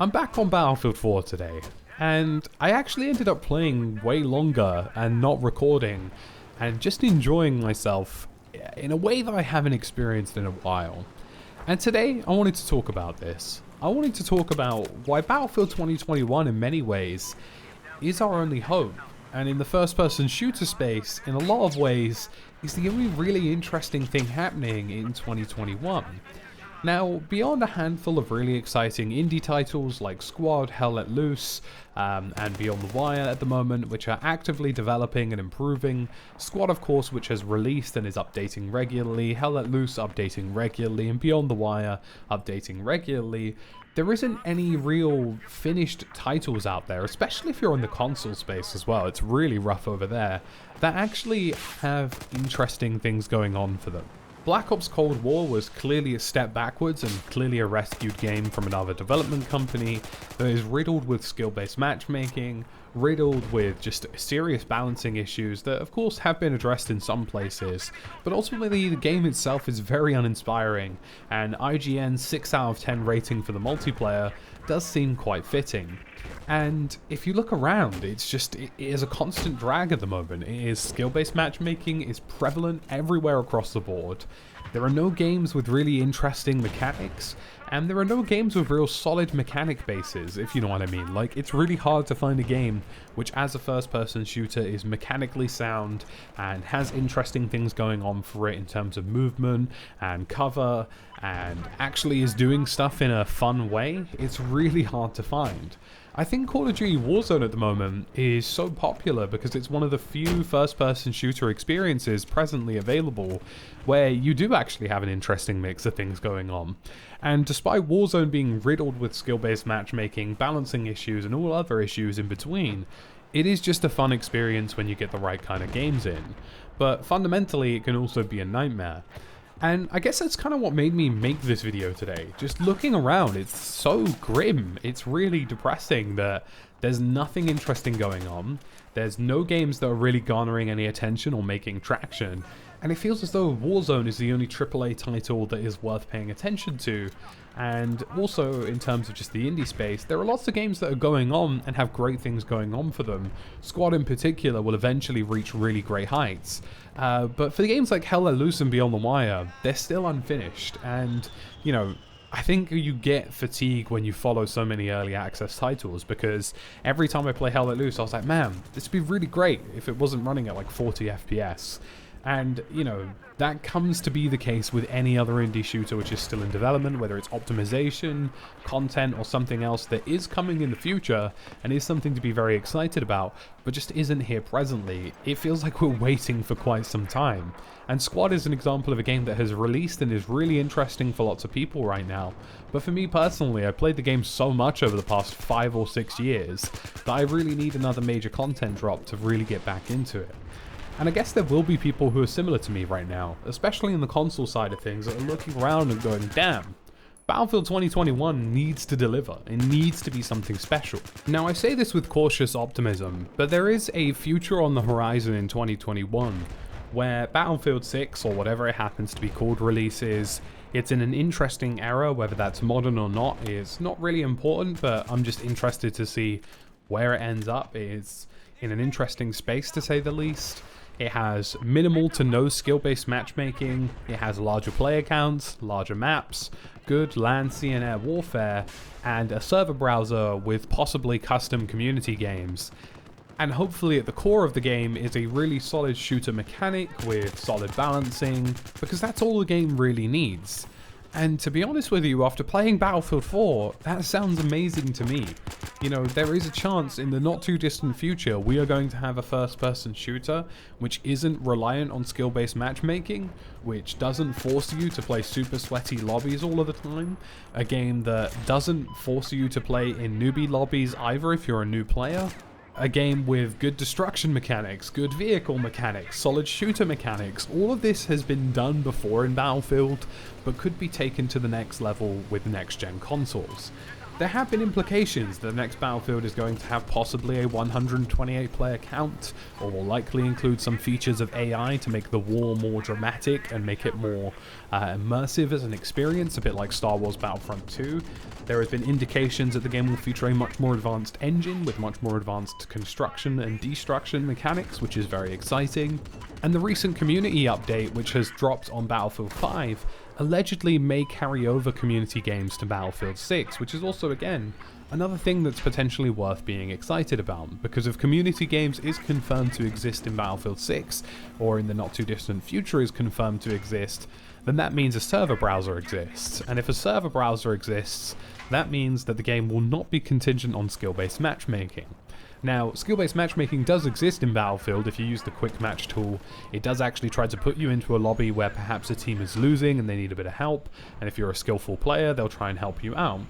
I'm back on Battlefield 4 today, and I actually ended up playing way longer and not recording, and just enjoying myself in a way that I haven't experienced in a while. And today, I wanted to talk about this. I wanted to talk about why Battlefield 2021 in many ways is our only hope, and in the first-person shooter space, in a lot of ways, is the only really interesting thing happening in 2021. Now, beyond a handful of really exciting indie titles like Squad, Hell Let Loose, and Beyond the Wire at the moment, which are actively developing and improving, Squad of course which has released and is updating regularly, Hell Let Loose updating regularly, and Beyond the Wire updating regularly, there isn't any real finished titles out there, especially if you're in the console space as well, it's really rough over there, that actually have interesting things going on for them. Black Ops Cold War was clearly a step backwards and clearly a rescued game from another development company that is riddled with skill-based matchmaking, riddled with just serious balancing issues that of course have been addressed in some places, but ultimately the game itself is very uninspiring, and IGN's 6 out of 10 rating for the multiplayer does seem quite fitting. And if you look around, it is a constant drag at the moment. Skill-based matchmaking is prevalent everywhere across the board. There are no games with really interesting mechanics, and there are no games with real solid mechanic bases, if you know what I mean. Like, it's really hard to find a game which, as a first-person shooter, is mechanically sound and has interesting things going on for it in terms of movement and cover, and actually is doing stuff in a fun way. It's really hard to find. I think Call of Duty Warzone at the moment is so popular because it's one of the few first-person shooter experiences presently available where you do actually have an interesting mix of things going on. And despite Warzone being riddled with skill-based matchmaking, balancing issues, and all other issues in between, it is just a fun experience when you get the right kind of games in. But fundamentally, it can also be a nightmare. And I guess that's kind of what made me make this video today. Just looking around, it's so grim. It's really depressing that there's nothing interesting going on. There's no games that are really garnering any attention or making traction. And it feels as though Warzone is the only AAA title that is worth paying attention to. And also, in terms of just the indie space, there are lots of games that are going on and have great things going on for them. Squad in particular will eventually reach really great heights. But for the games like Hell Let Loose and Beyond the Wire, they're still unfinished. And, you know, I think you get fatigue when you follow so many early access titles, because every time I play Hell Let Loose, I was like, man, this would be really great if it wasn't running at like 40 FPS. And, you know, that comes to be the case with any other indie shooter which is still in development, whether it's optimization, content, or something else that is coming in the future and is something to be very excited about, but just isn't here presently. It feels like we're waiting for quite some time. And Squad is an example of a game that has released and is really interesting for lots of people right now. But for me personally, I played the game so much over the past 5 or 6 years that I really need another major content drop to really get back into it. And I guess there will be people who are similar to me right now, especially in the console side of things, that are looking around and going, damn, Battlefield 2021 needs to deliver. It needs to be something special. Now, I say this with cautious optimism, but there is a future on the horizon in 2021 where Battlefield 6, or whatever it happens to be called, releases. It's in an interesting era, whether that's modern or not is not really important, but I'm just interested to see where it ends up. It's in an interesting space, to say the least. It has minimal to no skill-based matchmaking, it has larger player counts, larger maps, good land, sea and air warfare, and a server browser with possibly custom community games. And hopefully at the core of the game is a really solid shooter mechanic with solid balancing, because that's all the game really needs. And to be honest with you, after playing Battlefield 4, that sounds amazing to me. You know, there is a chance in the not too distant future we are going to have a first-person shooter which isn't reliant on skill-based matchmaking, which doesn't force you to play super sweaty lobbies all of the time, a game that doesn't force you to play in newbie lobbies either if you're a new player, a game with good destruction mechanics, good vehicle mechanics, solid shooter mechanics. All of this has been done before in Battlefield, but could be taken to the next level with next-gen consoles. There have been implications that the next Battlefield is going to have possibly a 128 player count, or will likely include some features of AI to make the war more dramatic and make it more immersive as an experience, a bit like Star Wars Battlefront 2. There have been indications that the game will feature a much more advanced engine with much more advanced construction and destruction mechanics, which is very exciting. And the recent community update, which has dropped on Battlefield 5, allegedly may carry over community games to Battlefield 6, which is also, again, another thing that's potentially worth being excited about, because if community games is confirmed to exist in Battlefield 6, or in the not too distant future is confirmed to exist, then that means a server browser exists, and if a server browser exists, that means that the game will not be contingent on skill-based matchmaking. Now, skill-based matchmaking does exist in Battlefield. If you use the quick match tool, it does actually try to put you into a lobby where perhaps a team is losing and they need a bit of help, and if you're a skillful player, they'll try and help you out.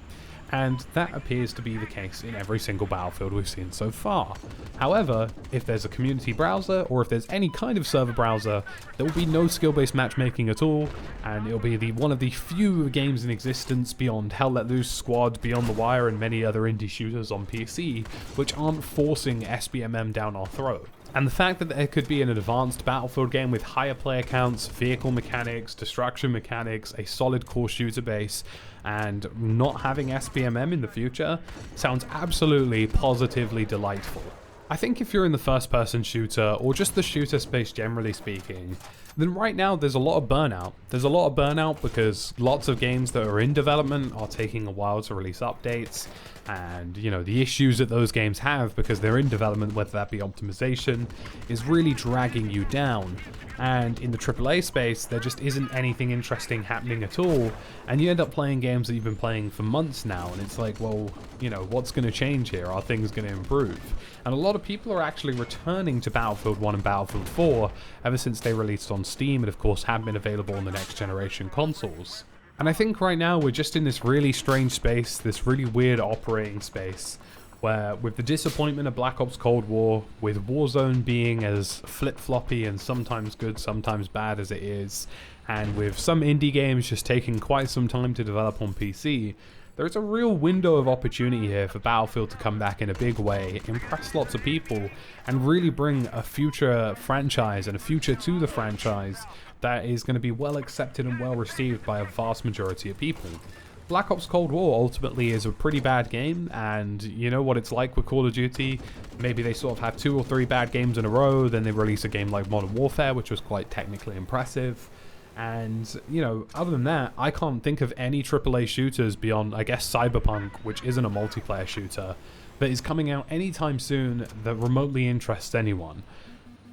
And that appears to be the case in every single Battlefield we've seen so far. However, if there's a community browser, or if there's any kind of server browser, there will be no skill-based matchmaking at all, and it'll be one of the few games in existence beyond Hell Let Loose, Squad, Beyond the Wire, and many other indie shooters on PC, which aren't forcing SBMM down our throat. And the fact that there could be an advanced Battlefield game with higher player counts, vehicle mechanics, destruction mechanics, a solid core shooter base, and not having SBMM in the future sounds absolutely positively delightful. I think if you're in the first-person shooter, or just the shooter space generally speaking, then right now there's a lot of burnout. There's a lot of burnout because lots of games that are in development are taking a while to release updates, and you know, the issues that those games have because they're in development, whether that be optimization, is really dragging you down. And in the AAA space, there just isn't anything interesting happening at all, and you end up playing games that you've been playing for months now, and it's like, well, you know, what's going to change here? Are things going to improve? And a lot of people are actually returning to Battlefield 1 and Battlefield 4 ever since they released on Steam and of course have been available on the next generation consoles. And I think right now we're just in this really strange space, this really weird operating space, where with the disappointment of Black Ops Cold War, with Warzone being as flip-floppy and sometimes good, sometimes bad as it is, and with some indie games just taking quite some time to develop on PC, there's a real window of opportunity here for Battlefield to come back in a big way, impress lots of people, and really bring a future franchise and a future to the franchise that is going to be well accepted and well received by a vast majority of people. Black Ops Cold War ultimately is a pretty bad game, and you know what it's like with Call of Duty. Maybe they sort of have 2 or 3 bad games in a row, then they release a game like Modern Warfare, which was quite technically impressive. And, you know, other than that, I can't think of any AAA shooters beyond, I guess, Cyberpunk, which isn't a multiplayer shooter, that is coming out anytime soon that remotely interests anyone.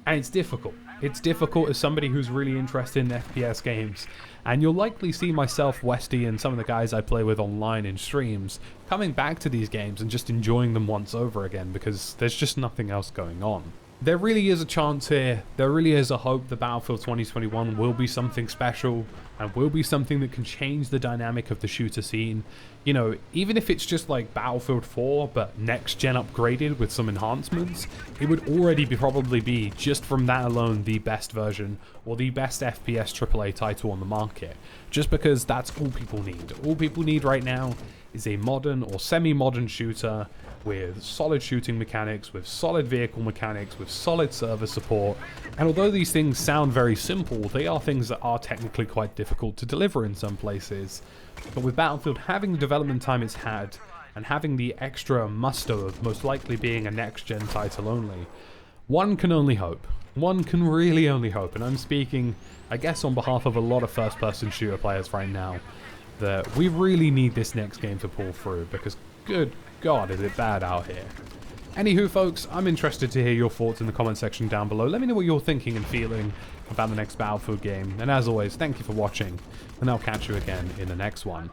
And it's difficult. It's difficult as somebody who's really interested in FPS games. And you'll likely see myself, Westy, and some of the guys I play with online in streams coming back to these games and just enjoying them once over again because there's just nothing else going on. There really is a chance here, there really is a hope that Battlefield 2021 will be something special and will be something that can change the dynamic of the shooter scene. You know, even if it's just like Battlefield 4 but next gen upgraded with some enhancements, it would already probably be, just from that alone, the best version or the best FPS AAA title on the market. Just because that's all people need. All people need right now is a modern or semi-modern shooter with solid shooting mechanics, with solid vehicle mechanics, with solid server support. And although these things sound very simple, they are things that are technically quite difficult to deliver in some places. But with Battlefield having the development time it's had, and having the extra muster of most likely being a next-gen title only, one can only hope. One can really only hope, and I'm speaking, I guess, on behalf of a lot of first-person shooter players right now, that we really need this next game to pull through, because good God, is it bad out here. Anywho, folks, I'm interested to hear your thoughts in the comment section down below. Let me know what you're thinking and feeling about the next Battlefield game. And as always, thank you for watching, and I'll catch you again in the next one.